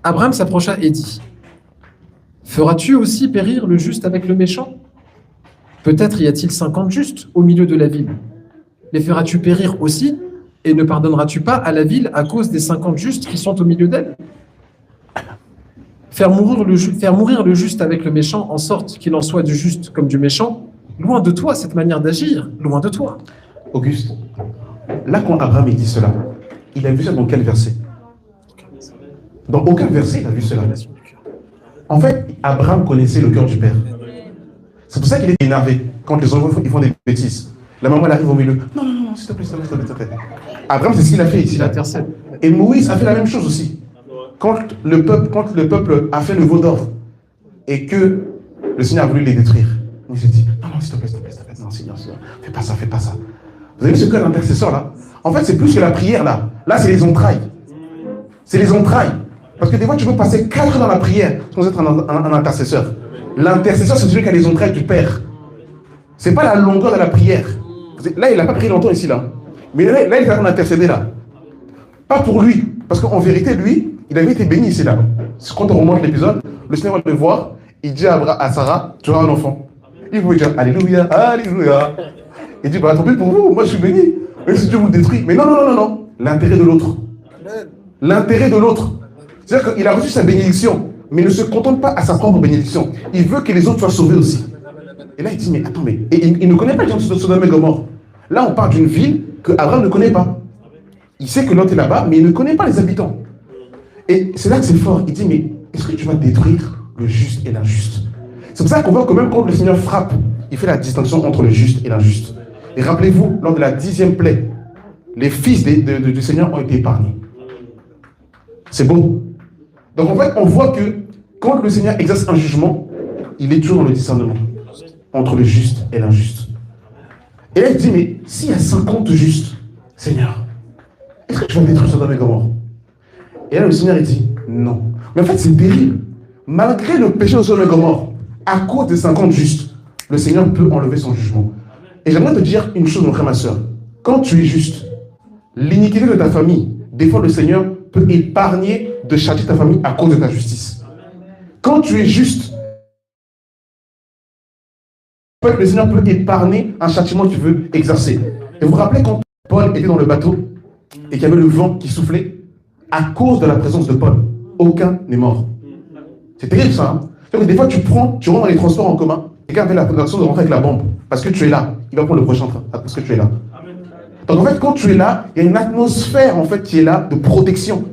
Abraham s'approcha et dit, feras-tu aussi périr le juste avec le méchant? Peut-être y a-t-il 50 justes au milieu de la ville. Les feras-tu périr aussi, et ne pardonneras-tu pas à la ville à cause des 50 justes qui sont au milieu d'elle? Faire mourir le juste avec le méchant, en sorte qu'il en soit du juste comme du méchant, loin de toi cette manière d'agir, loin de toi. Auguste, là quand Abraham dit cela, il a vu ça dans quel verset? Dans aucun verset il a vu cela. En fait, Abraham connaissait le cœur du père. C'est pour ça qu'il est énervé quand les enfants ils font des bêtises. La maman elle arrive au milieu. Non, non, non, s'il te plaît, s'il te plaît, s'il te plaît. Abraham, c'est ce qu'il a fait ici. Il intercède. Et Moïse a fait la même chose aussi. Quand le peuple a fait le veau d'or et que le Seigneur a voulu les détruire, Moïse a dit, non, non, s'il te plaît, s'il te plaît, s'il te plaît, non, Seigneur, Seigneur, fais pas ça, fais pas ça. Vous avez vu ce cœur d'intercesseur là? En fait, c'est plus que la prière là. Là, c'est les entrailles. C'est les entrailles. Parce que des fois, tu peux passer 4 heures dans la prière sans être un intercesseur. L'intercesseur, c'est celui qui a les entrailles du Père. C'est pas la longueur de la prière. Là, il n'a pas prié longtemps ici, là. Mais là, il est en train d'intercéder, là. Pas pour lui. Parce qu'en vérité, lui, il avait été béni ici, là. Quand on remonte l'épisode, le Seigneur va le voir. Il dit à Sarah, tu auras un enfant. Il vous dire, alléluia, alléluia. Il dit, bah tant pis pour vous, moi je suis béni. Même si Dieu vous détruit. Mais non, non, non, non, non. L'intérêt de l'autre. L'intérêt de l'autre. C'est-à-dire qu'il a reçu sa bénédiction, mais il ne se contente pas à sa propre bénédiction. Il veut que les autres soient sauvés aussi. Et là, il dit, mais attends, mais... Et il ne connaît pas les gens de Sodome et Gomorrhe. Là, on parle d'une ville que Abraham ne connaît pas. Il sait que l'autre est là-bas, mais il ne connaît pas les habitants. Et c'est là que c'est fort. Il dit, mais est-ce que tu vas détruire le juste et l'injuste? C'est pour ça qu'on voit que même quand le Seigneur frappe, il fait la distinction entre le juste et l'injuste. Et rappelez-vous, lors de la 10e plaie, les fils du Seigneur ont été épargnés. C'est beau. Donc en fait, on voit que quand le Seigneur exerce un jugement, il est toujours dans le discernement entre le juste et l'injuste. Et là, il dit, mais s'il y a 50 justes, Seigneur, est-ce que tu vas détruire Sodome et Gomorrhe? Et là, le Seigneur, il dit, non. Mais en fait, c'est terrible. Malgré le péché de Sodome et Gomorrhe, à cause des 50 justes, le Seigneur peut enlever son jugement. Et j'aimerais te dire une chose, mon frère, ma soeur. Quand tu es juste, l'iniquité de ta famille, des fois, le Seigneur peut épargner de châtier ta famille à cause de ta justice. Quand tu es juste, le Seigneur peut épargner un châtiment que tu veux exercer. Et vous vous rappelez quand Paul était dans le bateau et qu'il y avait le vent qui soufflait, à cause de la présence de Paul, aucun n'est mort. C'est terrible ça. Hein? Donc, des fois, tu rentres dans les transports en commun, quelqu'un fait l'action de rentrer avec la bombe, parce que tu es là. Il va prendre le prochain train, parce que tu es là. Donc en fait, quand tu es là, il y a une atmosphère en fait qui est là de protection.